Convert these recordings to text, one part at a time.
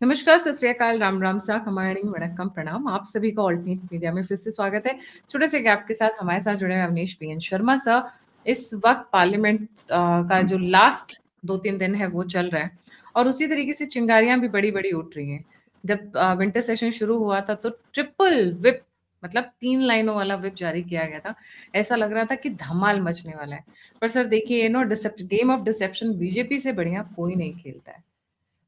नमस्कार, सत श्री अकाल, राम राम सा, खमाणी, वणक्कम, प्रणाम। आप सभी का ऑल्टरनेट मीडिया में फिर से स्वागत है। छोटे से गैप के साथ हमारे साथ जुड़े हैं अवनीश पीएन शर्मा सर। इस वक्त पार्लियामेंट का जो लास्ट 2-3 दिन है वो चल रहा है और उसी तरीके से चिंगारियां भी बड़ी-बड़ी उठ रही हैं। जब विंटर सेशन शुरू हुआ था तो ट्रिपल व्हिप मतलब 3 लाइनों वाला व्हिप जारी किया गया था। ऐसा लग रहा था कि धमाल मचने वाला है। पर सर देखिए, गेम ऑफ डिसेप्शन बीजेपी से बढ़िया कोई नहीं खेलता है।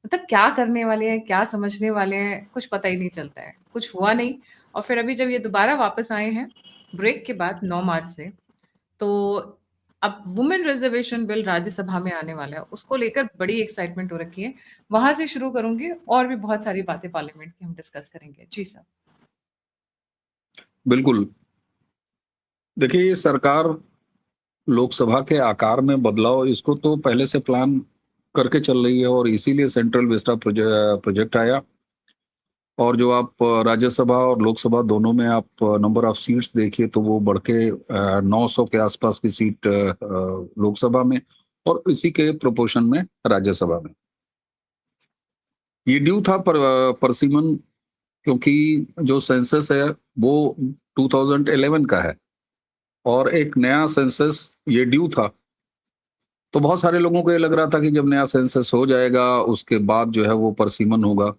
मतलब क्या करने वाले हैं, क्या समझने वाले हैं, कुछ पता ही नहीं चलता है। कुछ हुआ नहीं और फिर अभी जब ये दोबारा वापस आए हैं, ब्रेक के बाद 9 मार्च से, तो अब वुमेन रिजर्वेशन बिल राज्यसभा में आने वाला है। उसको लेकर बड़ी एक्साइटमेंट हो रखी है। वहाँ से शुरू करूँगी और भी बहुत सारी बातें पार्लियामेंट की हम डिस्कस करेंगे। जी सर। बिल्कुल। देखिए, ये सरकार लोकसभा के आकार में बदलाव इसको तो पहले से प्लान करके चल रही है और इसीलिए सेंट्रल विस्टा प्रोजेक्ट आया। और जो आप राज्यसभा और लोकसभा दोनों में आप नंबर ऑफ सीट्स देखिए तो वो बढ़ के 900 के आसपास की सीट लोकसभा में और इसी के प्रोपोर्शन में राज्यसभा में। ये ड्यू था परसिमन, क्योंकि जो सेंसस है वो 2011 का है और एक नया सेंसस ये ड्यू था। तो बहुत सारे लोगों को ये लग रहा था कि जब नया सेंसस हो जाएगा उसके बाद जो है वो परसिमन होगा।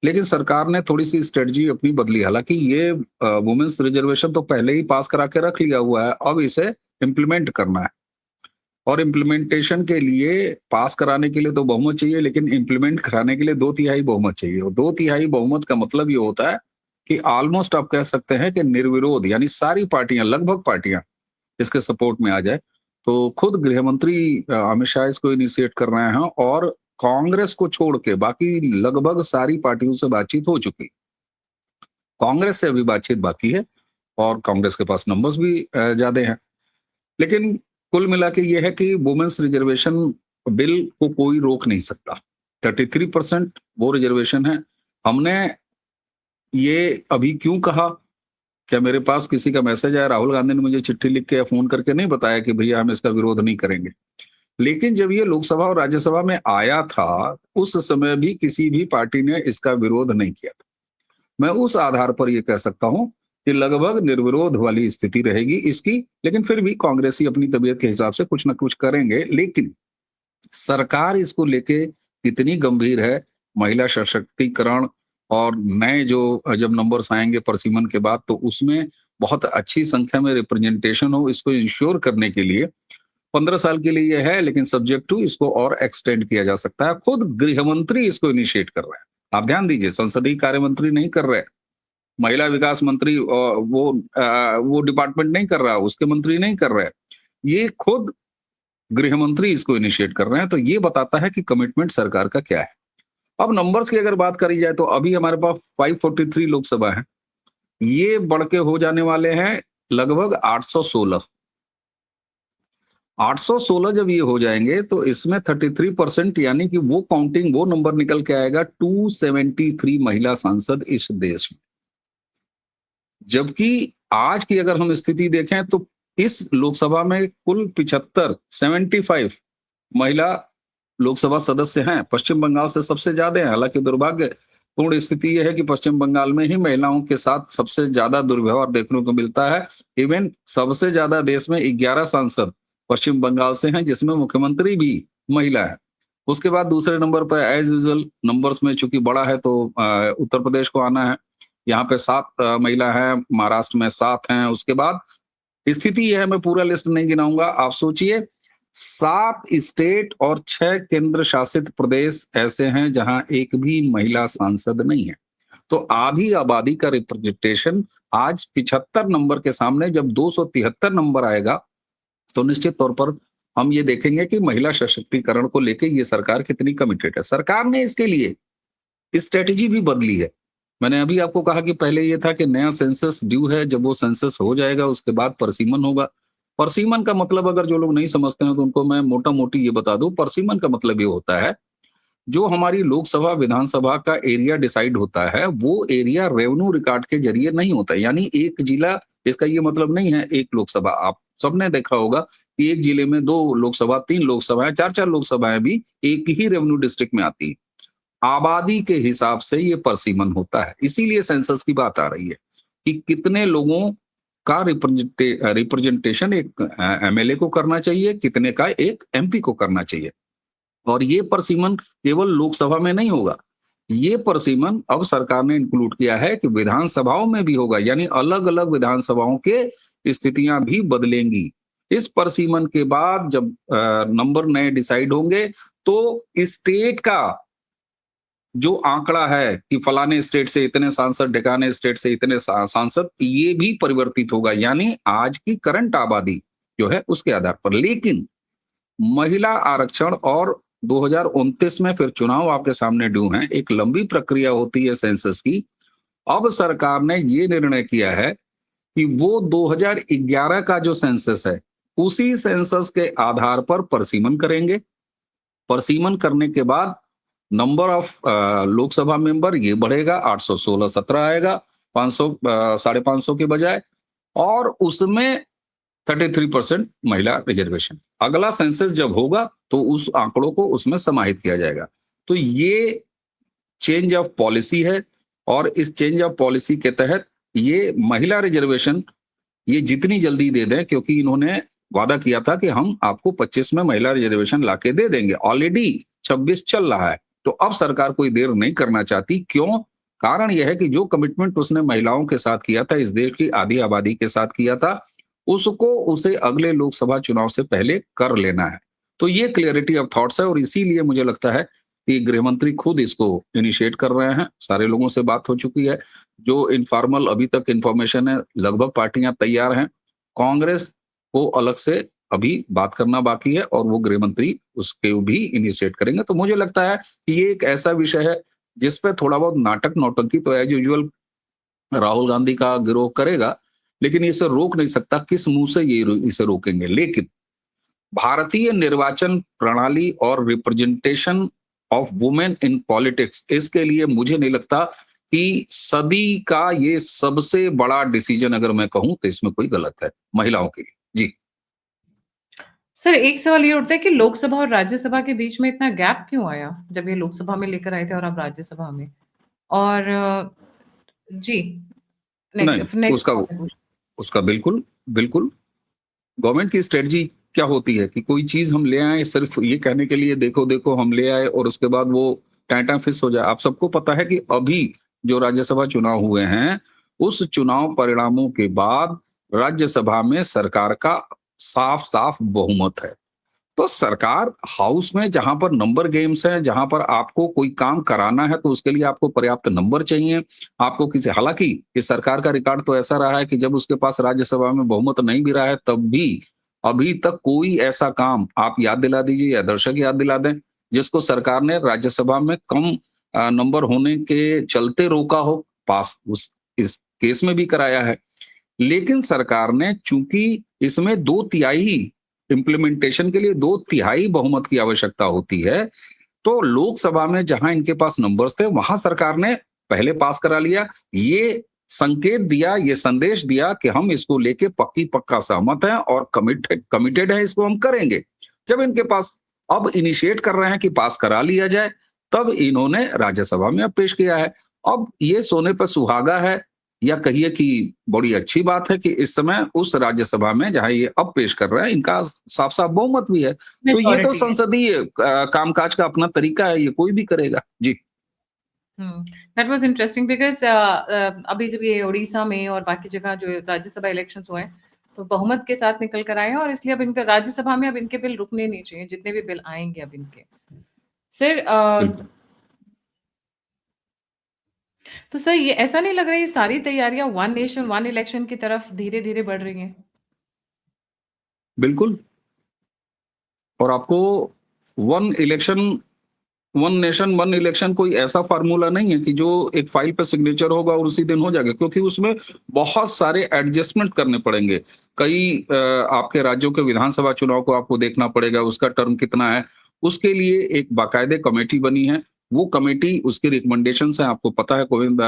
लेकिन सरकार ने थोड़ी सी स्ट्रेटजी अपनी बदली। हालांकि ये वुमेन्स रिजर्वेशन तो पहले ही पास करा के रख लिया हुआ है, अब इसे इम्प्लीमेंट करना है। और इम्प्लीमेंटेशन के लिए, पास कराने के लिए तो बहुमत चाहिए, लेकिन इम्प्लीमेंट कराने के लिए 2/3 बहुमत चाहिए। और 2/3 बहुमत का मतलब ये होता है कि ऑलमोस्ट आप कह सकते हैं कि निर्विरोध, यानी सारी पार्टियां, लगभग पार्टियां इसके सपोर्ट में आ जाए। तो खुद गृह मंत्री अमित शाह इसको इनिशिएट कर रहे हैं और कांग्रेस को छोड़ के बाकी लगभग सारी पार्टियों से बातचीत हो चुकी। कांग्रेस से अभी बातचीत बाकी है और कांग्रेस के पास नंबर्स भी ज्यादा हैं। लेकिन कुल मिला के ये है कि वुमेन्स रिजर्वेशन बिल को कोई रोक नहीं सकता। 33% वो रिजर्वेशन है। हमने ये अभी क्यों कहा, क्या मेरे पास किसी का मैसेज आया? राहुल गांधी ने मुझे चिट्ठी लिख के या फोन करके नहीं बताया कि भैया हम इसका विरोध नहीं करेंगे। लेकिन जब ये लोकसभा और राज्यसभा में आया था उस समय भी किसी भी पार्टी ने इसका विरोध नहीं किया था। मैं उस आधार पर ये कह सकता हूं कि लगभग निर्विरोध वाली स्थिति रहेगी इसकी। लेकिन फिर भी कांग्रेसी अपनी तबीयत के हिसाब से कुछ ना कुछ करेंगे। लेकिन सरकार इसको लेके कितनी गंभीर है, महिला सशक्तिकरण और नए जो जब नंबर्स आएंगे परसिमन के बाद तो उसमें बहुत अच्छी संख्या में रिप्रेजेंटेशन हो, इसको इंश्योर करने के लिए 15 साल के लिए ये है। लेकिन सब्जेक्ट टू इसको और एक्सटेंड किया जा सकता है। खुद गृह मंत्री इसको इनिशिएट कर रहे हैं। आप ध्यान दीजिए, संसदीय कार्य मंत्री नहीं कर रहे, महिला विकास मंत्री वो डिपार्टमेंट नहीं कर रहा, उसके मंत्री नहीं कर रहे, ये खुद गृह मंत्री इसको इनिशिएट कर रहे हैं। तो ये बताता है कि कमिटमेंट सरकार का क्या है। अब नंबर्स की अगर बात करी जाए तो अभी हमारे पास 543 लोकसभा है, ये बढ़ के हो जाने वाले हैं लगभग 816। 816 जब ये हो जाएंगे तो इसमें 33% यानी कि वो काउंटिंग, वो नंबर निकल के आएगा 273 महिला सांसद इस देश में। जबकि आज की अगर हम स्थिति देखें तो इस लोकसभा में कुल 75 महिला लोकसभा सदस्य हैं। पश्चिम बंगाल से सबसे ज्यादा हैं। हालांकि दुर्भाग्यपूर्ण स्थिति यह है कि पश्चिम बंगाल में ही महिलाओं के साथ सबसे ज्यादा दुर्व्यवहार देखने को मिलता है। इवन सबसे ज्यादा देश में 11 सांसद पश्चिम बंगाल से हैं, जिसमें मुख्यमंत्री भी महिला है। उसके बाद दूसरे नंबर पर एज यूजुअल नंबर्स में चूंकि बड़ा है तो उत्तर प्रदेश को आना है। यहाँ पे 7 महिला है, महाराष्ट्र में 7 हैं। उसके बाद स्थिति यह है, मैं पूरा लिस्ट नहीं गिनाऊंगा, आप सोचिए 7 स्टेट और 6 केंद्र शासित प्रदेश ऐसे हैं जहां एक भी महिला सांसद नहीं है। तो आधी आबादी का रिप्रेजेंटेशन आज 75 नंबर के सामने जब 273 नंबर आएगा तो निश्चित तौर पर हम ये देखेंगे कि महिला सशक्तिकरण को लेकर ये सरकार कितनी कमिटेड है। सरकार ने इसके लिए स्ट्रेटेजी भी बदली है। मैंने अभी आपको कहा कि पहले ये था कि नया सेंसस ड्यू है, जब वो सेंसस हो जाएगा उसके बाद परसिमन होगा। परसिमन का मतलब अगर जो लोग नहीं समझते हैं तो उनको मैं मोटा मोटी ये बता दूं, परसिमन का मतलब ये होता है जो हमारी लोकसभा विधानसभा का एरिया डिसाइड होता है वो एरिया रेवेन्यू रिकॉर्ड के जरिए नहीं होता है। यानी एक जिला, इसका ये मतलब नहीं है एक लोकसभा। आप सबने देखा होगा कि एक जिले में 2 लोकसभा, 3 लोकसभाएं, 4-4 लोकसभाएं भी एक ही रेवेन्यू डिस्ट्रिक्ट में आती है। आबादी के हिसाब से ये परसिमन होता है। इसीलिए सेंसस की बात आ रही है कि कितने लोगों का रिप्रेजेंटेशन एक एमएलए को करना चाहिए, कितने का एक एमपी को करना चाहिए। और ये परसिमन केवल लोकसभा में नहीं होगा, ये परसिमन अब सरकार ने इंक्लूड किया है कि विधानसभाओं में भी होगा, यानी अलग-अलग विधानसभाओं के स्थितियां भी बदलेंगी। इस परसिमन के बाद जब नंबर नए डिसाइड होंगे तो स्टेट का जो आंकड़ा है कि फलाने स्टेट से इतने सांसद, ढिकाने स्टेट से इतने सांसद, ये भी परिवर्तित होगा, यानी आज की करंट आबादी जो है उसके आधार पर। लेकिन महिला आरक्षण और 2029 में फिर चुनाव आपके सामने ड्यू हैं, एक लंबी प्रक्रिया होती है सेंसस की। अब सरकार ने ये निर्णय किया है कि वो 2011 का जो सेंसस है उसी सेंसस के आधार पर परसिमन करेंगे। परसिमन करने के बाद नंबर ऑफ लोकसभा मेंबर ये बढ़ेगा, 816-17 आएगा, 500 550 के बजाय, और उसमें 33% महिला रिजर्वेशन। अगला सेंसस जब होगा तो उस आंकड़ों को उसमें समाहित किया जाएगा। तो ये चेंज ऑफ पॉलिसी है, और इस चेंज ऑफ पॉलिसी के तहत ये महिला रिजर्वेशन ये जितनी जल्दी दे दें, क्योंकि इन्होंने वादा किया था कि हम आपको 25 में महिला रिजर्वेशन लाके दे देंगे। ऑलरेडी 26 चल रहा है, तो अब सरकार कोई देर नहीं करना चाहती। क्यों? कारण यह है कि जो कमिटमेंट उसने महिलाओं के साथ किया था, इस देश की आधी आबादी के साथ किया था, उसको उसे अगले लोकसभा चुनाव से पहले कर लेना है। तो ये क्लियरिटी ऑफ थॉट्स है, और इसीलिए मुझे लगता है कि गृह मंत्री खुद इसको इनिशिएट कर रहे हैं। सारे लोगों से बात हो चुकी है, जो इनफॉर्मल अभी तक इन्फॉर्मेशन है, लगभग पार्टियां तैयार हैं। कांग्रेस को अलग से अभी बात करना बाकी है, और वो गृह मंत्री उसके भी इनिशिएट करेंगे। तो मुझे लगता है कि ये एक ऐसा विषय है जिस पे थोड़ा बहुत नाटक नौटंकी तो एज यूजुअल राहुल गांधी का गिरोह करेगा, लेकिन इसे रोक नहीं सकता। किस मुंह से ये इसे रोकेंगे? लेकिन भारतीय निर्वाचन प्रणाली और representation of women in politics, इसके लिए मुझे नहीं लगता कि सदी का ये सबसे बड़ा डिसीजन अगर मैं कहूं तो इसमें कोई गलत है महिलाओं के लिए। जी। सर, एक सवाल ये उठता है कि लोकसभा और राज्यसभा के बीच में इतना गैप क्यों आया? जब ये लोकसभा में लेकर आए थे और अब राज्यसभा में? और जी, नहीं, नेक्स्ट उसका सवाल पूछ उसका बिल्कुल बिल्कुल गवर्नमेंट की स्ट्रेटजी क्या होती है कि कोई चीज हम ले आए सिर्फ ये कहने के लिए देखो देखो हम ले आए, और उसके बाद वो टाटा फिस हो जाए। आप सबको पता है कि अभी जो राज्यसभा चुनाव हुए हैं, उस चुनाव परिणामों के बाद राज्यसभा में सरकार का साफ साफ बहुमत है। तो सरकार हाउस में जहां पर नंबर गेम्स है, जहां पर आपको कोई काम कराना है तो उसके लिए आपको पर्याप्त नंबर चाहिए। आपको किसी, हालांकि इस सरकार का रिकॉर्ड तो ऐसा रहा है कि जब उसके पास राज्यसभा में बहुमत नहीं भी रहा है, तब भी अभी तक कोई ऐसा काम आप याद दिला दीजिए या दर्शक याद दिला दें जिसको सरकार ने राज्यसभा में कम नंबर होने के चलते रोका हो, पास उस इस केस में भी कराया है। लेकिन सरकार ने, चूंकि इसमें 2/3 इम्प्लीमेंटेशन के लिए 2/3 बहुमत की आवश्यकता होती है, तो लोकसभा में जहां इनके पास नंबर्स थे वहां सरकार ने पहले पास करा लिया। ये संकेत दिया, ये संदेश दिया कि हम इसको लेके पक्की पक्का सहमत हैं और कमिटेड है, इसको हम करेंगे। जब इनके पास अब इनिशिएट कर रहे हैं कि पास करा लिया जाए, तब इन्होंने राज्यसभा में अब पेश किया है। अब ये सोने पर सुहागा है, या कहिए कि बड़ी अच्छी बात है कि इस समय उस राज्यसभा में जहां ये अब पेश कर रहे हैं, इनका साफ साफ बहुमत भी है। तो ये तो मेजॉरिटी है। संसदीय कामकाज का अपना तरीका है, ये कोई भी करेगा। जी। दैट वाज़ इंटरेस्टिंग बिकॉज़ अभी जब ये उड़ीसा में और बाकी जगह जो राज्यसभा इलेक्शंस हुए हैं, तो बहुमत के साथ निकल कर आए हैं और इसलिए अब इनका राज्यसभा में अब इनके बिल रुकने नहीं चाहिए, जितने भी बिल आएँगे अब इनके। सर बिल्कुल तो सर ये ऐसा नहीं लग रहा है ये सारी तैयारियाँ वन नेशन वन इलेक्शन की तरफ धीरे-धीरे बढ़ रही हैं? बिल्कुल। और आपको one election, one nation one election कोई ऐसा फार्मूला नहीं है कि जो एक फाइल पे सिग्नेचर होगा और उसी दिन हो जाएगा, क्योंकि उसमें बहुत सारे एडजस्टमेंट करने पड़ेंगे। कई आपके राज्यों के विधानसभा चुनाव को आपको देखना पड़ेगा, उसका टर्म कितना है, उसके लिए एक बाकायदे कमेटी बनी है। वो कमेटी, उसकी रिकमेंडेशन है, आपको पता है कोविंद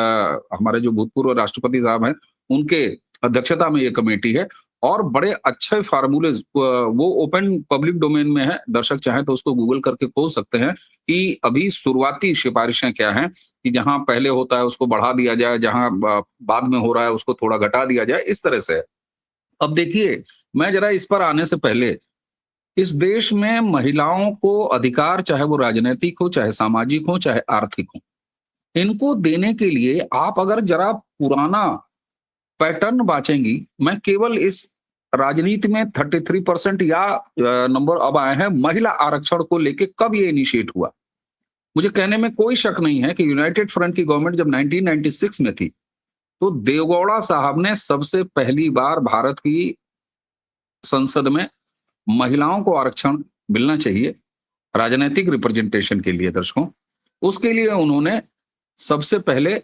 हमारे जो भूतपूर्व राष्ट्रपति साहब हैं, उनके अध्यक्षता में ये कमेटी है। और बड़े अच्छे फार्मूले वो ओपन पब्लिक डोमेन में है, दर्शक चाहें तो उसको गूगल करके खोल सकते हैं कि अभी शुरुआती सिफारिशें क्या हैं, कि जहां पहले होता है उसको बढ़ा दिया जाए, जहां बाद में हो रहा है उसको थोड़ा घटा दिया जाए, इस तरह से है। अब देखिए, मैं जरा इस पर आने से पहले, इस देश में महिलाओं को अधिकार, चाहे वो राजनीतिक हो, चाहे सामाजिक हो, चाहे आर्थिक हो, इनको देने के लिए आप अगर जरा पुराना पैटर्न बाँचेंगी, मैं केवल इस राजनीति में 33% या नंबर अब आए हैं महिला आरक्षण को लेके, कब ये इनिशिएट हुआ? मुझे कहने में कोई शक नहीं है कि यूनाइटेड फ्रंट की गवर्नमेंट जब 1996 में थी, तो देवगौड़ा साहब ने सबसे पहली बार भारत की संसद में महिलाओं को आरक्षण मिलना चाहिए, राजनैतिक रिप्रेजेंटेशन के लिए दर्शकों, उसके लिए उन्होंने सबसे पहले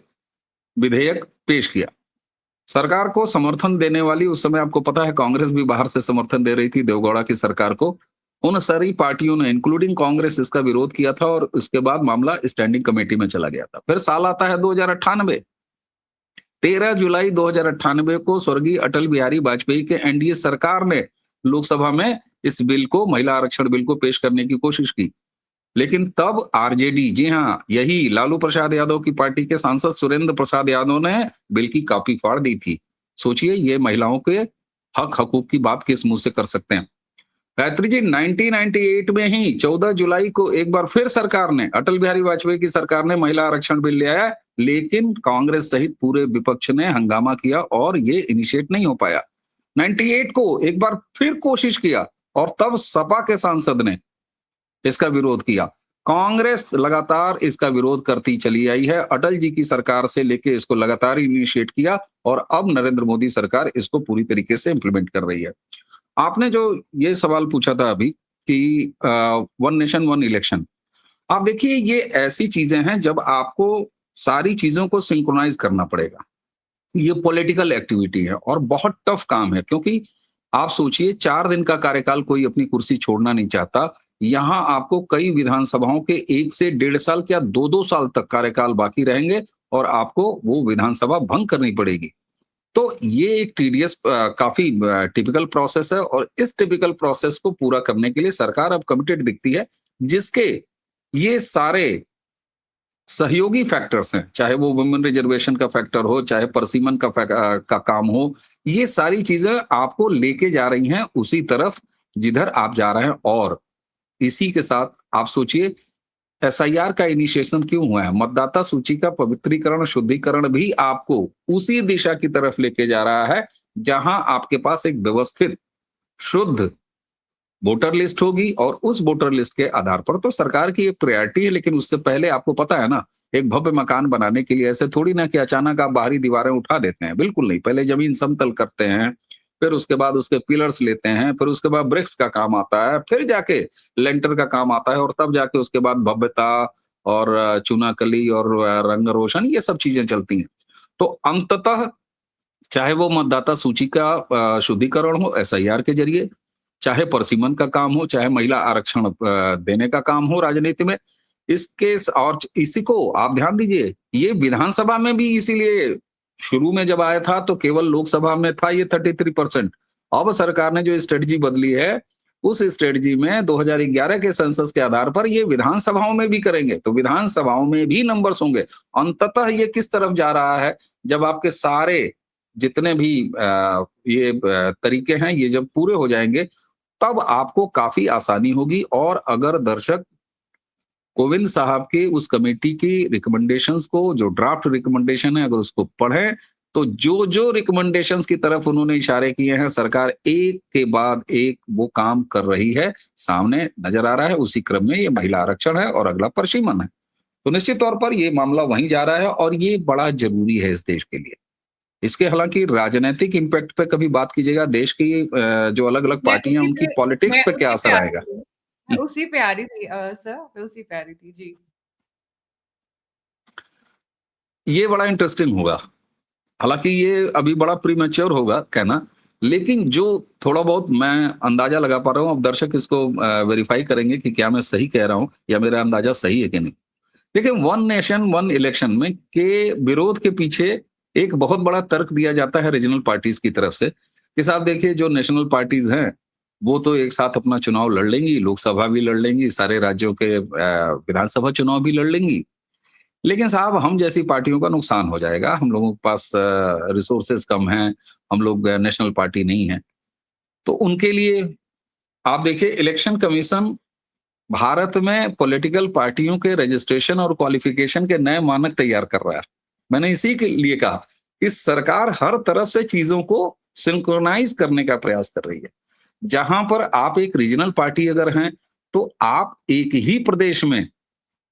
विधेयक पेश किया। सरकार को समर्थन देने वाली, उस समय आपको पता है कांग्रेस भी बाहर से समर्थन दे रही थी देवगौड़ा की सरकार को। उन सारी पार्टियों ने इंक्लूडिंग कांग्रेस इसका विरोध किया था और उसके बाद मामला स्टैंडिंग कमेटी में चला गया था। फिर साल आता है 2098, 13 जुलाई 2098 को स्वर्गीय अटल बिहारी वाजपेयी के एनडीए सरकार ने लोकसभा में इस बिल को, महिला आरक्षण बिल को पेश करने की कोशिश की। लेकिन तब आरजेडी, जी हाँ, यही लालू प्रसाद यादव की पार्टी के सांसद सुरेंद्र प्रसाद यादव ने बिल की कॉपी फाड़ दी थी। सोचिए, ये महिलाओं के हक हकूक की बात किस मुंह से कर सकते हैं। गायत्री जी, 1998 में ही 14 जुलाई को एक बार फिर सरकार ने, अटल बिहारी वाजपेयी की सरकार ने महिला आरक्षण बिल ले आया, लेकिन कांग्रेस सहित पूरे विपक्ष ने हंगामा किया और ये इनिशिएट नहीं हो पाया। 98 को एक बार फिर कोशिश किया और तब सपा के सांसद ने इसका विरोध किया। कांग्रेस लगातार इसका विरोध करती चली आई है, अटल जी की सरकार से लेके इसको लगातार इनिशिएट किया और अब नरेंद्र मोदी सरकार इसको पूरी तरीके से इंप्लीमेंट कर रही है। आपने जो ये सवाल पूछा था अभी कि वन नेशन वन इलेक्शन, आप देखिए ये ऐसी चीजें हैं जब आपको सारी चीजों को सिंक्रोनाइज करना पड़ेगा। ये पॉलिटिकल एक्टिविटी है और बहुत टफ काम है, क्योंकि आप सोचिए 4 दिन का कार्यकाल कोई अपनी कुर्सी छोड़ना नहीं चाहता। यहाँ आपको कई विधानसभाओं के 1 से 1.5 साल या 2-2 साल तक कार्यकाल बाकी रहेंगे और आपको वो विधानसभा भंग करनी पड़ेगी। तो ये एक टीडीएस काफी टिपिकल प्रोसेस है और इस टिपिकल प्रोसेस को पूरा करने के लिए सरकार अब कमिटेड दिखती है, जिसके ये सारे सहयोगी फैक्टर्स हैं, चाहे वो वुमेन रिजर्वेशन का फैक्टर हो, चाहे परसिमन का काम हो, ये सारी चीजें आपको लेके जा रही हैं उसी तरफ जिधर आप जा रहे हैं। और इसी के साथ आप सोचिए, एसआईआर का इनिशिएशन क्यों हुआ है? मतदाता सूची का पवित्रीकरण, शुद्धिकरण भी आपको उसी दिशा की तरफ लेके जा रहा है, जहां आपके पास एक व्यवस्थित, शुद्ध वोटर लिस्ट होगी और उस वोटर लिस्ट के आधार पर तो सरकार की एक प्रायोरिटी है। लेकिन उससे पहले आपको पता है ना, एक भव्य मकान बनाने के लिए ऐसे थोड़ी ना कि अचानक आप बाहरी दीवारें उठा देते हैं, बिल्कुल नहीं। पहले जमीन समतल करते हैं, फिर उसके बाद उसके पिलर्स लेते हैं, फिर उसके बाद ब्रिक्स का काम आता है, फिर जाके लेंटर का काम आता है और तब जाके उसके बाद भव्यता और चूनाकली और रंग रोशन, ये सब चीजें चलती हैं। तो अंततः चाहे वो मतदाता सूची का शुद्धिकरण हो एसआईआर के जरिए, चाहे परसिमन का काम हो, चाहे महिला आरक्षण देने का काम हो राजनीति में, इसके और इसी को आप ध्यान दीजिए, ये विधानसभा में भी इसीलिए शुरू में जब आया था तो केवल लोकसभा में था ये 33%। अब सरकार ने जो स्ट्रेटजी बदली है, उस स्ट्रेटजी में 2011 के सेंसस के आधार पर ये विधानसभाओं में भी करेंगे, तो विधानसभाओं में भी नंबर्स होंगे। अंततः ये किस तरफ जा रहा है, जब आपके सारे जितने भी तरीके हैं ये जब पूरे हो जाएंगे, तब आपको काफी आसानी होगी। और अगर दर्शक कोविंद साहब के उस कमेटी की रिकमेंडेशंस को, जो ड्राफ्ट रिकमेंडेशन है, अगर उसको पढ़ें, तो जो जो रिकमेंडेशंस की तरफ उन्होंने इशारे किए हैं, सरकार एक के बाद एक वो काम कर रही है, सामने नजर आ रहा है। उसी क्रम में ये महिला आरक्षण है और अगला परसिमन है। तो निश्चित तौर पर ये मामला वहीं जा रहा है और ये बड़ा जरूरी है इस देश के लिए। इसके हालांकि राजनीतिक इम्पैक्ट पे कभी बात कीजिएगा, देश की जो अलग-अलग पार्टियां उसी उनकी पे पॉलिटिक्स मैं पे क्या उसी असर पे आ रही आएगा? थी। मैं उसी पे आ रही थी सर, मैं उसी पे आ रही थी। जी। ये बड़ा इंटरेस्टिंग होगा। हालांकि ये अभी बड़ा प्रीमैच्योर होगा कहना, लेकिन जो थोड़ा बहुत मैं अंदाजा लगा पा रहा हूँ, अब दर्शक इसको वेरीफाई करेंगे कि क्या मैं सही कह रहा हूँ या मेरा अंदाजा सही है कि नहीं। देखिए, वन नेशन वन इलेक्शन में के विरोध के पीछे एक बहुत बड़ा तर्क दिया जाता है रीजनल पार्टीज की तरफ से कि साहब देखिए जो नेशनल पार्टीज हैं वो तो एक साथ अपना चुनाव लड़ लेंगी, लोकसभा भी लड़ लेंगी, सारे राज्यों के विधानसभा चुनाव भी लड़ लेंगी, लेकिन साहब हम जैसी पार्टियों का नुकसान हो जाएगा, हम लोगों के पास रिसोर्सेज कम हैं, हम लोग नेशनल पार्टी नहीं है। तो उनके लिए आप देखिए इलेक्शन कमीशन भारत में पॉलिटिकल पार्टियों के रजिस्ट्रेशन और क्वालिफिकेशन के नए मानक तैयार कर रहा है। मैंने इसी के लिए कहा कि सरकार हर तरफ से चीजों को सिंक्रोनाइज करने का प्रयास कर रही है। जहां पर आप एक रीजनल पार्टी अगर हैं तो आप एक ही प्रदेश में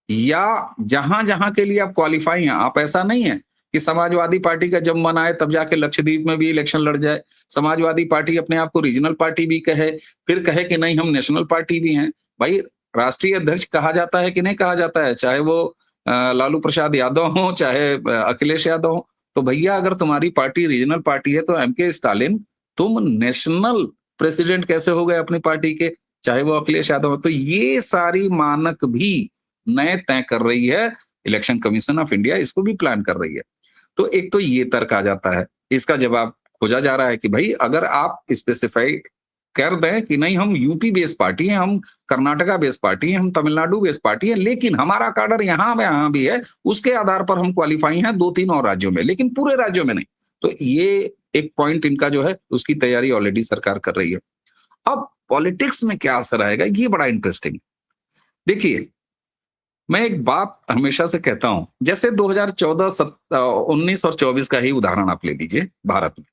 या जहां-जहां के लिए आप क्वालिफाई हैं, आप ऐसा नहीं है कि समाजवादी पार्टी का जब मन आए तब जाके लक्षद्वीप में भी इलेक्शन लड़ जाए। समाजवादी पार्टी अपने आप को रीजनल पार्टी भी कहे, फिर कहे कि नहीं हम नेशनल पार्टी भी हैं। भाई राष्ट्रीय अध्यक्ष कहा जाता है कि नहीं कहा जाता है, चाहे वो लालू प्रसाद यादव हो, चाहे अखिलेश यादव हो। तो भैया अगर तुम्हारी पार्टी रीजनल पार्टी है तो एमके स्टालिन तुम नेशनल प्रेसिडेंट कैसे हो गए अपनी पार्टी के, चाहे वो अखिलेश यादव हो। तो ये सारी मानक भी नए तय कर रही है इलेक्शन कमीशन ऑफ इंडिया, इसको भी प्लान कर रही है। तो एक तो ये तर्क आ जाता है, इसका जवाब खोजा जा रहा है कि भाई अगर आप स्पेसिफाई कर दें कि नहीं हम यूपी बेस्ड पार्टी हैं, हम कर्नाटका बेस्ड पार्टी हैं, हम तमिलनाडु बेस्ड पार्टी है, लेकिन हमारा काडर यहाँ भी है, उसके आधार पर हम क्वालिफाई हैं 2-3 और राज्यों में, लेकिन पूरे राज्यों में नहीं। तो ये एक पॉइंट इनका जो है उसकी तैयारी ऑलरेडी सरकार कर रही है। अब पॉलिटिक्स में क्या असर आएगा, ये बड़ा इंटरेस्टिंग। देखिए मैं एक बात हमेशा से कहता हूं, जैसे 2014, 19 और 24 का ही उदाहरण आप ले लीजिए। भारत में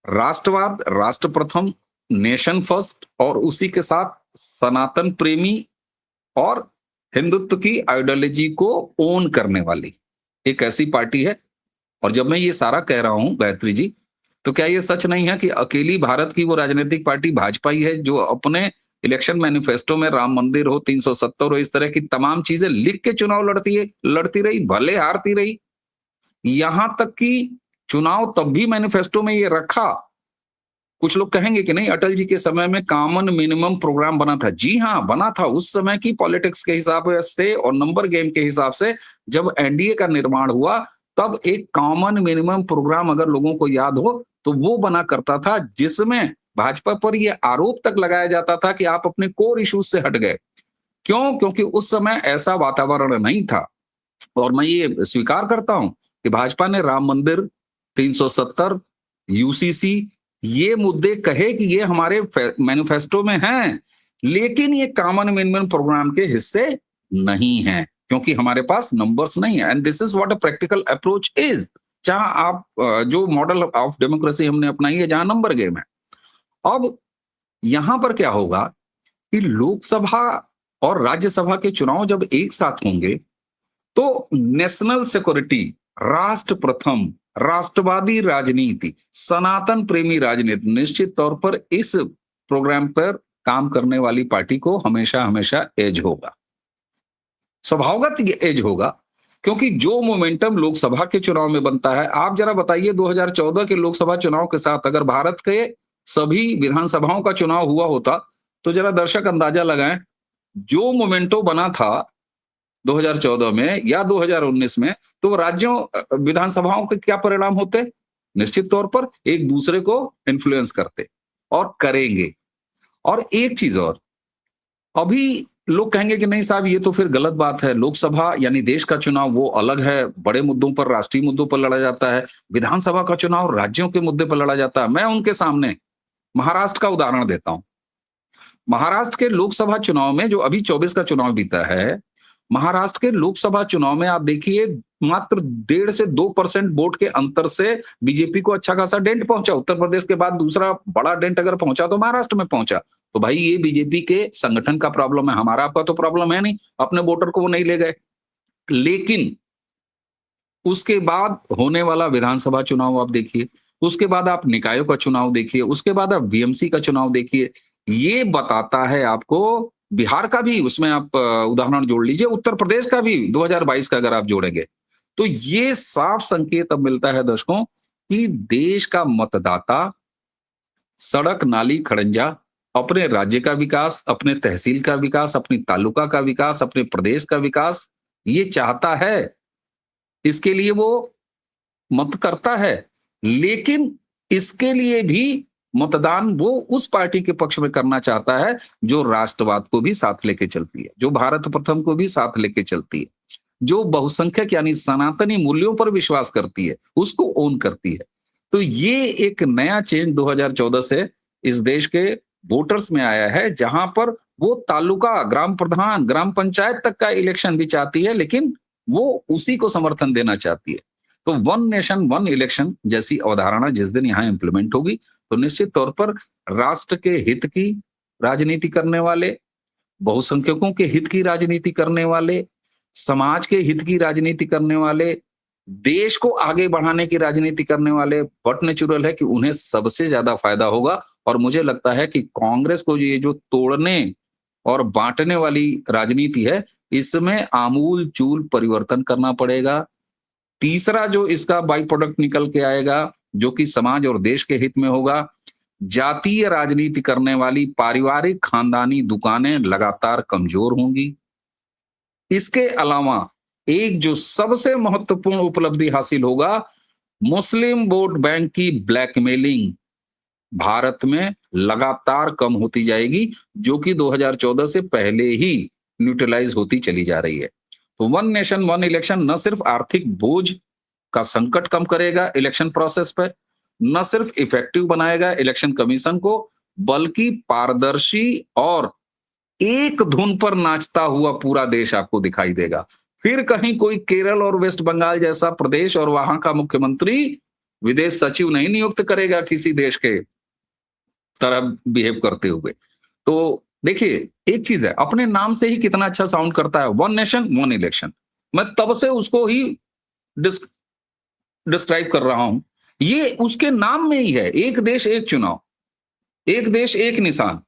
राष्ट्रवाद, राष्ट्र प्रथम, नेशन फर्स्ट और उसी के साथ सनातन प्रेमी और हिंदुत्व की आइडियोलॉजी को ओन करने वाली एक ऐसी पार्टी है। और जब मैं ये सारा कह रहा हूं गायत्री जी, तो क्या ये सच नहीं है कि अकेली भारत की वो राजनीतिक पार्टी भाजपा ही है जो अपने इलेक्शन मैनिफेस्टो में राम मंदिर हो, 370 हो, इस तरह की तमाम चीजें लिख के चुनाव लड़ती रही, भले हारती रही। यहां तक कि चुनाव तब भी मैनिफेस्टो में ये रखा। कुछ लोग कहेंगे कि नहीं अटल जी के समय में कॉमन मिनिमम प्रोग्राम बना था। जी हाँ, बना था। उस समय की पॉलिटिक्स के हिसाब से और नंबर गेम के हिसाब से जब एनडीए का निर्माण हुआ तब एक कॉमन मिनिमम प्रोग्राम अगर लोगों को याद हो तो वो बना करता था, जिसमें भाजपा पर यह आरोप तक लगाया जाता था कि आप अपने कोर इश्यूज से हट गए। क्यों? क्योंकि उस समय ऐसा वातावरण नहीं था। और मैं ये स्वीकार करता हूं कि भाजपा ने राम मंदिर, 370, यूसीसी ये मुद्दे कहे कि ये हमारे मैनिफेस्टो में हैं, लेकिन ये कॉमन मिनिमम प्रोग्राम के हिस्से नहीं है क्योंकि हमारे पास नंबर्स नहीं है। And this is what a practical approach is. जहां आप जो मॉडल ऑफ डेमोक्रेसी हमने अपनाई है, जहां नंबर गेम है। अब यहां पर क्या होगा कि लोकसभा और राज्यसभा के चुनाव जब एक साथ होंगे तो नेशनल सिक्योरिटी, राष्ट्र प्रथम, राष्ट्रवादी राजनीति, सनातन प्रेमी राजनीति निश्चित तौर पर इस प्रोग्राम पर काम करने वाली पार्टी को हमेशा हमेशा एज होगा। स्वभावगत ये एज होगा क्योंकि जो मोमेंटम लोकसभा के चुनाव में बनता है, आप जरा बताइए 2014 के लोकसभा चुनाव के साथ अगर भारत के सभी विधानसभाओं का चुनाव हुआ होता तो जरा दर्शक अंदाजा लगाएं, जो मोमेंटो बना था 2014 में या 2019 में, तो राज्यों विधानसभाओं के क्या परिणाम होते? निश्चित तौर पर एक दूसरे को इन्फ्लुएंस करते और करेंगे। और एक चीज और, अभी लोग कहेंगे कि नहीं साहब ये तो फिर गलत बात है, लोकसभा यानी देश का चुनाव वो अलग है, बड़े मुद्दों पर, राष्ट्रीय मुद्दों पर लड़ा जाता है, विधानसभा का चुनाव राज्यों के मुद्दे पर लड़ा जाता है। मैं उनके सामने महाराष्ट्र का उदाहरण देता हूं। महाराष्ट्र के लोकसभा चुनाव में, जो अभी 24 का चुनाव बीता है, महाराष्ट्र के लोकसभा चुनाव में आप देखिए मात्र 1.5 से 2% वोट के अंतर से बीजेपी को अच्छा खासा डेंट पहुंचा। उत्तर प्रदेश के बाद दूसरा बड़ा डेंट अगर पहुंचा तो महाराष्ट्र में पहुंचा। तो भाई ये बीजेपी के संगठन का प्रॉब्लम है, हमारा आपका तो प्रॉब्लम है नहीं, अपने वोटर को वो नहीं ले गए। लेकिन उसके बाद होने वाला विधानसभा चुनाव आप देखिए, उसके बाद आप निकायों का चुनाव देखिए, उसके बाद आप बीएमसी का चुनाव देखिए। ये बताता है आपको, बिहार का भी उसमें आप उदाहरण जोड़ लीजिए, उत्तर प्रदेश का भी 2022 का अगर आप जोड़ेंगे, तो ये साफ संकेत अब मिलता है दर्शकों कि देश का मतदाता सड़क, नाली, खड़ंजा, अपने राज्य का विकास, अपने तहसील का विकास, अपनी तालुका का विकास, अपने प्रदेश का विकास ये चाहता है। इसके लिए वो मत करता है। लेकिन इसके लिए भी मतदान वो उस पार्टी के पक्ष में करना चाहता है जो राष्ट्रवाद को भी साथ लेके चलती है, जो भारत प्रथम को भी साथ लेके चलती है, जो बहुसंख्यक यानी सनातनी मूल्यों पर विश्वास करती है, उसको ओन करती है। तो ये एक नया चेंज 2014 से इस देश के वोटर्स में आया है, जहां पर वो तालुका, ग्राम प्रधान, ग्राम पंचायत तक का इलेक्शन भी चाहती है, लेकिन वो उसी को समर्थन देना चाहती है। तो वन नेशन वन इलेक्शन जैसी अवधारणा जिस दिन यहाँ इंप्लीमेंट होगी, तो निश्चित तौर पर राष्ट्र के हित की राजनीति करने वाले, बहुसंख्यकों के हित की राजनीति करने वाले, समाज के हित की राजनीति करने वाले, देश को आगे बढ़ाने की राजनीति करने वाले, बट नेचुरल है कि उन्हें सबसे ज्यादा फायदा होगा। और मुझे लगता है कि कांग्रेस को ये जो तोड़ने और बांटने वाली राजनीति है, इसमें आमूल चूल परिवर्तन करना पड़ेगा। तीसरा जो इसका बाई प्रोडक्ट निकल के आएगा, जो कि समाज और देश के हित में होगा, जातीय राजनीति करने वाली पारिवारिक खानदानी दुकानें लगातार कमजोर होंगी। इसके अलावा एक जो सबसे महत्वपूर्ण उपलब्धि हासिल होगा, मुस्लिम वोट बैंक की ब्लैकमेलिंग भारत में लगातार कम होती जाएगी, जो कि 2014 से पहले ही न्यूट्रलाइज होती चली जा रही है। तो वन नेशन वन इलेक्शन न सिर्फ आर्थिक बोझ का संकट कम करेगा इलेक्शन प्रोसेस पे, न सिर्फ इफेक्टिव बनाएगा इलेक्शन कमीशन को, बल्कि पारदर्शी और एक धुन पर नाचता हुआ पूरा देश आपको दिखाई देगा। फिर कहीं कोई केरल और वेस्ट बंगाल जैसा प्रदेश और वहां का मुख्यमंत्री विदेश सचिव नहीं नियुक्त करेगा किसी देश के तरह बिहेव करते हुए। तो देखिए, एक चीज है, अपने नाम से ही कितना अच्छा साउंड करता है, वन नेशन वन इलेक्शन। मैं तब से उसको ही डिस्क्राइब कर रहा हूं। ये उसके नाम में ही है, एक देश एक चुनाव, एक देश एक निशान,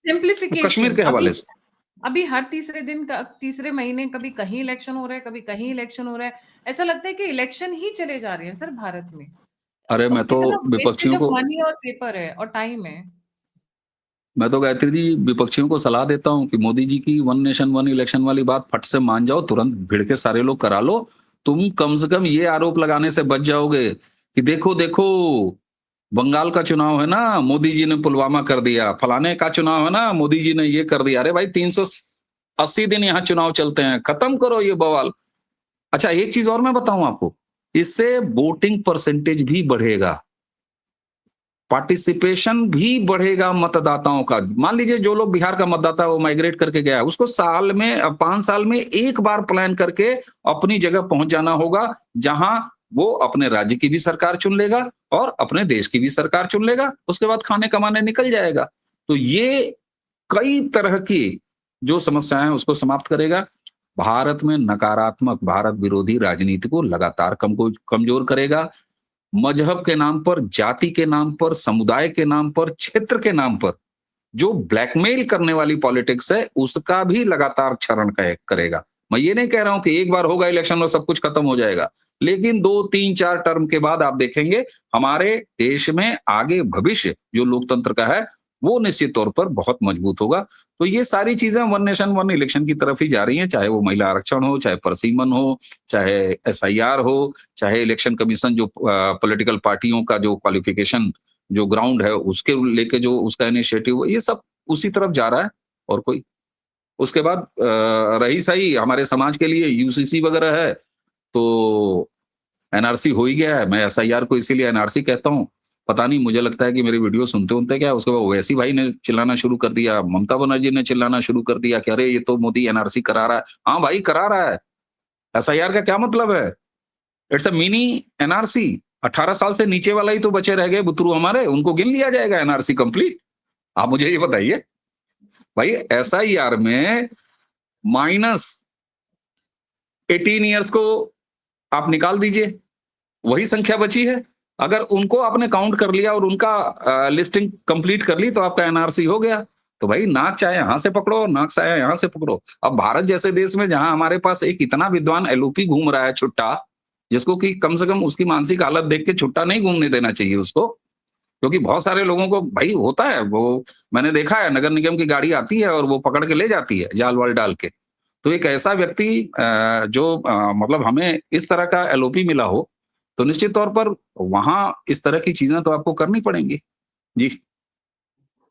सिंप्लीफिकेशन कश्मीर के हवाले से। अभी हर तीसरे दिन तीसरे महीने कभी कहीं इलेक्शन हो रहा है, कभी कहीं इलेक्शन हो रहा है। ऐसा लगता है कि इलेक्शन ही चले जा रहे हैं सर भारत में। अरे मैं तो कितना वेस्टेज विपक्षियों ऑफ को मनी और पेपर है और टाइम है। मैं तो गायत्री जी विपक्षियों को सलाह देता हूं कि मोदी जी की वन नेशन वन इलेक्शन वाली बात फट से मान जाओ, तुरंत भिड़ के सारे लोग करा लो। तुम कम से कम ये आरोप लगाने से बच जाओगे कि देखो देखो, बंगाल का चुनाव है ना, मोदी जी ने पुलवामा कर दिया, फलाने का चुनाव है ना, मोदी जी ने ये कर दिया। अरे भाई 380 दिन यहाँ चुनाव चलते हैं, खत्म करो ये बवाल। अच्छा, एक चीज और मैं बताऊं आपको, इससे वोटिंग परसेंटेज भी बढ़ेगा, पार्टिसिपेशन भी बढ़ेगा मतदाताओं का। मान लीजिए जो लोग बिहार का मतदाता वो माइग्रेट करके गया है, उसको साल में 5 साल में एक बार प्लान करके अपनी जगह पहुंच जाना होगा, जहां वो अपने राज्य की भी सरकार चुन लेगा और अपने देश की भी सरकार चुन लेगा, उसके बाद खाने कमाने निकल जाएगा। तो ये कई तरह की जो समस्याएं हैं उसको समाप्त करेगा। भारत में नकारात्मक भारत विरोधी राजनीति को लगातार कमजोर करेगा। मजहब के नाम पर, जाति के नाम पर, समुदाय के नाम पर, क्षेत्र के नाम पर जो ब्लैकमेल करने वाली पॉलिटिक्स है, उसका भी लगातार क्षरण करेगा। मैं ये नहीं कह रहा हूं कि एक बार होगा इलेक्शन और सब कुछ खत्म हो जाएगा, लेकिन 2, 3, 4 टर्म के बाद आप देखेंगे हमारे देश में आगे भविष्य जो लोकतंत्र का है वो निश्चित तौर पर बहुत मजबूत होगा। तो ये सारी चीजें वन नेशन वन इलेक्शन की तरफ ही जा रही हैं, चाहे वो महिला आरक्षण हो, चाहे परसीमन हो, चाहे एसआईआर हो, चाहे इलेक्शन कमीशन जो पॉलिटिकल पार्टियों का जो क्वालिफिकेशन जो ग्राउंड है उसके लेके जो उसका इनिशिएटिव, ये सब उसी तरफ जा रहा है। और कोई उसके बाद रही सही हमारे समाज के लिए यूसीसी वगैरह है, तो एनआरसी हो ही गया है। मैं एसआईआर को इसीलिए एनआरसी कहता हूँ, पता नहीं, मुझे लगता है कि मेरी वीडियो सुनते क्या उसके बाद ओवैसी भाई ने चिल्लाना शुरू कर दिया, ममता बनर्जी ने चिल्लाना शुरू कर दिया कि अरे ये तो मोदी एनआरसी करा रहा है। हाँ भाई, करा रहा है। एसआईआर का क्या मतलब है? It's a mini NRC. 18 साल से नीचे वाला ही तो बचे रह गए बुतरू हमारे, उनको गिन लिया जाएगा एनआरसी कंप्लीट। आप मुझे ये बताइए भाई, एसआईआर में -18 ईयर्स को आप निकाल दीजिए, वही संख्या बची है। अगर उनको आपने काउंट कर लिया और उनका लिस्टिंग कंप्लीट कर ली तो आपका एनआरसी हो गया। तो भाई नाक चाहे यहां से पकड़ो, नाक चाहे यहां से पकड़ो। अब भारत जैसे देश में जहां हमारे पास एक इतना विद्वान एलओपी घूम रहा है छुट्टा, जिसको कि कम से कम उसकी मानसिक हालत देख के छुट्टा नहीं घूमने देना चाहिए उसको, क्योंकि बहुत सारे लोगों को भाई होता है, वो मैंने देखा है, नगर निगम की गाड़ी आती है और वो पकड़ के ले जाती है जाल वाल डाल के। तो एक ऐसा व्यक्ति जो मतलब हमें इस तरह का एलओपी मिला हो, तो निश्चित तौर पर वहाँ इस तरह की चीज़ें तो आपको करनी पड़ेंगी। जी।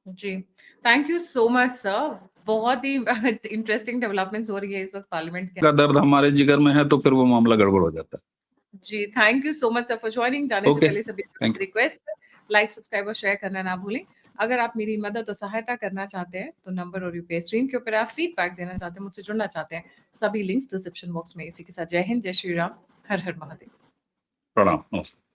जी, thank you so much sir. बहुत ही इंटरेस्टिंग डेवलपमेंट्स हो रही है इस वक़्त पार्लियामेंट के का दर्द हमारे जिगर में है तो फिर वो मामला गड़बड़ हो जाता है। जी, thank you so much sir for joining. जाने से ओके, पहले सभी thank you. Request like, subscribe और शेयर करना ना भूलें। अगर आप मेरी मदद और सहायता करना चाहते हैं, तो नंबर और यूपीआई स्क्रीन के ऊपर आप फीडबैक देना चाहते हैं, मुझसे जुड़ना चाहते हैं, सभी लिंक्स डिस्क्रिप्शन बॉक्स में। इसी के साथ जय हिंद, जय श्री राम, हर हर महादेव। प्रणाम, नमस्ते।